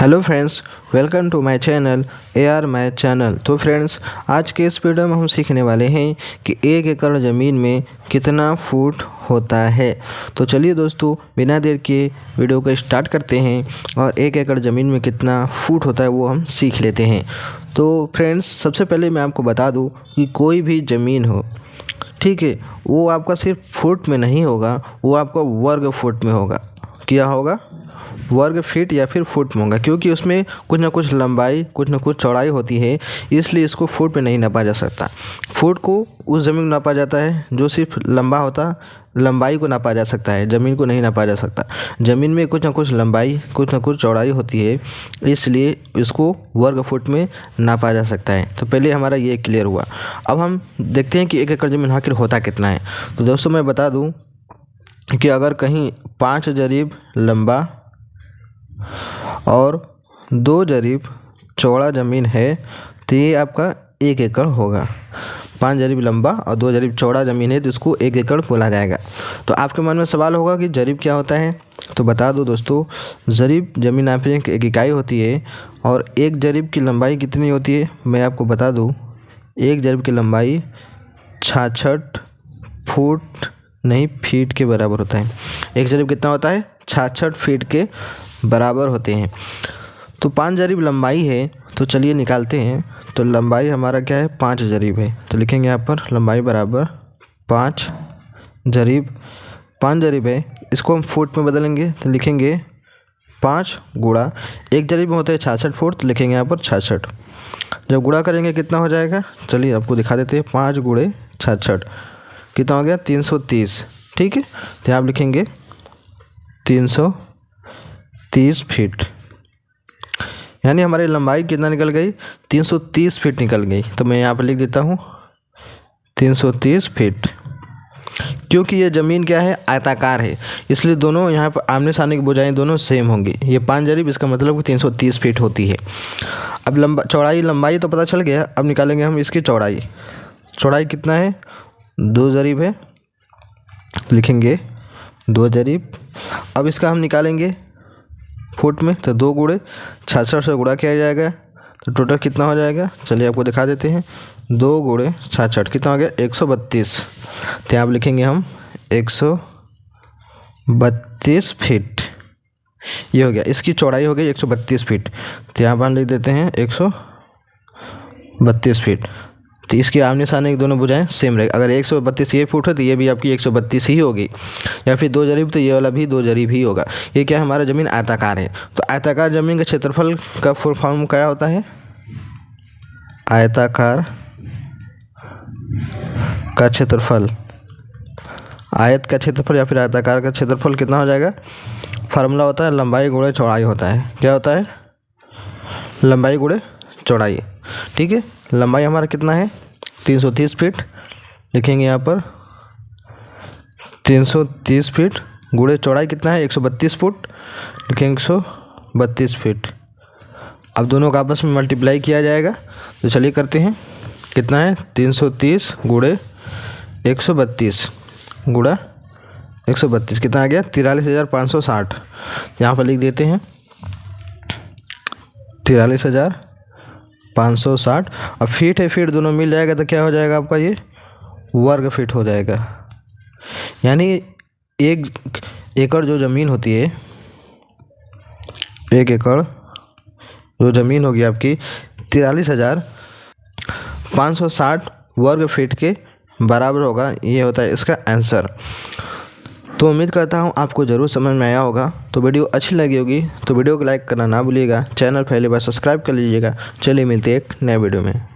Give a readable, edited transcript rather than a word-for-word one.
Hello friends, welcome to my channel AR math channel. तो friends, आज के इस वीडियो में हम सीखने वाले हैं कि 1 एकड़ ज़मीन में कितना फुट होता है। तो चलिए दोस्तों, बिना देर के वीडियो को स्टार्ट करते हैं और 1 एकड़ ज़मीन में कितना फुट होता है वो हम सीख लेते हैं। तो फ्रेंड्स, सबसे पहले मैं आपको बता दूँ कि कोई भी ज़मीन हो, ठीक है, वो आपका सिर्फ फुट में नहीं होगा, वो आपका वर्ग फुट में होगा। क्या होगा? वर्ग फीट या फिर फुट में होगा, क्योंकि उसमें कुछ ना कुछ लंबाई कुछ ना कुछ चौड़ाई होती है, इसलिए इसको फुट में नहीं नापा जा सकता। फुट को उस ज़मीन में नापा जाता है जो सिर्फ लंबा होता, लंबाई को नापा जा सकता है, ज़मीन को नहीं नापा जा सकता। ज़मीन में कुछ ना कुछ लंबाई कुछ ना कुछ चौड़ाई होती है, इसलिए इसको वर्ग फुट में नापा जा सकता है। तो पहले हमारा ये क्लियर हुआ। अब हम देखते हैं कि 1 एकड़ ज़मीन आखिर होता कितना है। तो दोस्तों, मैं बता दूँ कि अगर कहीं 5 जरीब लंबा और 2 जरीब चौड़ा ज़मीन है तो ये आपका 1 एकड़ होगा। 5 जरीब लंबा और 2 जरीब चौड़ा ज़मीन है तो इसको 1 एकड़ बोला जाएगा। तो आपके मन में सवाल होगा कि जरीब क्या होता है, तो बता दो दोस्तों, जरीब ज़मीन नापने की एक इकाई होती है और 1 जरीब की लंबाई कितनी होती है मैं आपको बता दूँ। 1 जरीब की लंबाई 66 फुट नहीं फीट के बराबर होता है। 1 जरीब कितना होता है? 66 फीट के बराबर होते हैं। तो 5 जरीब लंबाई है, तो चलिए निकालते हैं। तो लंबाई हमारा क्या है? 5 जरीब है, तो लिखेंगे यहाँ पर लंबाई बराबर 5 जरीब। 5 जरीब है, इसको हम फुट में बदलेंगे तो लिखेंगे 5 गुणा 1 जरीब में होता है 66 फुट, तो लिखेंगे यहाँ पर 66। जब गुणा करेंगे कितना हो जाएगा, चलिए आपको दिखा देते हैं। 5 गुणे 66 कितना हो गया? 330। ठीक है, तो आप लिखेंगे 330 फीट, यानी हमारी लंबाई कितना निकल गई? 330 फीट निकल गई। तो मैं यहाँ पर लिख देता हूँ 330 फीट। क्योंकि ये ज़मीन क्या है? आयताकार है, इसलिए दोनों यहाँ पर आमने सामने की भुजाएं दोनों सेम होंगी। ये 5 जरीब, इसका मतलब कि 330 फीट होती है। अब चौड़ाई लंबाई तो पता चल गया, अब निकालेंगे हम इसकी चौड़ाई। चौड़ाई कितना है? 2 जरीब है, लिखेंगे 2 जरीब। अब इसका हम निकालेंगे फुट में, तो 2 गुणे 66 से गुणा किया जाएगा, तो टोटल कितना हो जाएगा चलिए आपको दिखा देते हैं। 2 गुणे 66 कितना हो गया? 132। तो यहाँ पर लिखेंगे हम 132 फीट। ये हो गया, इसकी चौड़ाई हो गई 132 फीट। तो यहाँ पर हम लिख देते हैं 132 फीट। तो इसके आमने सामने की दोनों भुजाएं सेम रहेगी। अगर 132 ये फुट है तो ये भी आपकी 132 ही होगी, या फिर 2 जरीब तो ये वाला भी 2 जरीब ही होगा। ये क्या है? हमारा ज़मीन आयताकार है, तो आयताकार ज़मीन का क्षेत्रफल का फुल फॉर्म क्या होता है? आयताकार का क्षेत्रफल। आयत का क्षेत्रफल या फिर आयताकार का क्षेत्रफल कितना हो जाएगा? फार्मूला होता है लंबाई गुणे चौड़ाई होता है। क्या होता है? लंबाई गुणे चौड़ाई। ठीक है, लंबाई हमारा कितना है? 330 फीट, लिखेंगे यहाँ पर 330 फीट गुणे चौड़ाई कितना है? 132 फुट, लिखेंगे 132 फीट। अब दोनों का आपस में मल्टीप्लाई किया जाएगा, तो चलिए करते हैं। कितना है? 330 गुणे 132 गुणा 132 कितना आ गया? 43,560। यहाँ पर लिख देते हैं 43,560। अब फीट है, फीट दोनों मिल जाएगा तो क्या हो जाएगा आपका? ये वर्ग फीट हो जाएगा। यानी 1 एकड़ जो ज़मीन होती है, 1 एकड़ जो ज़मीन होगी आपकी 43,560 वर्ग फीट के बराबर होगा। ये होता है इसका आंसर। तो उम्मीद करता हूँ आपको ज़रूर समझ में आया होगा। तो वीडियो अच्छी लगी होगी तो वीडियो को लाइक करना ना भूलिएगा। चैनल पहली बार सब्सक्राइब कर लीजिएगा। चलिए मिलते हैं एक नए वीडियो में।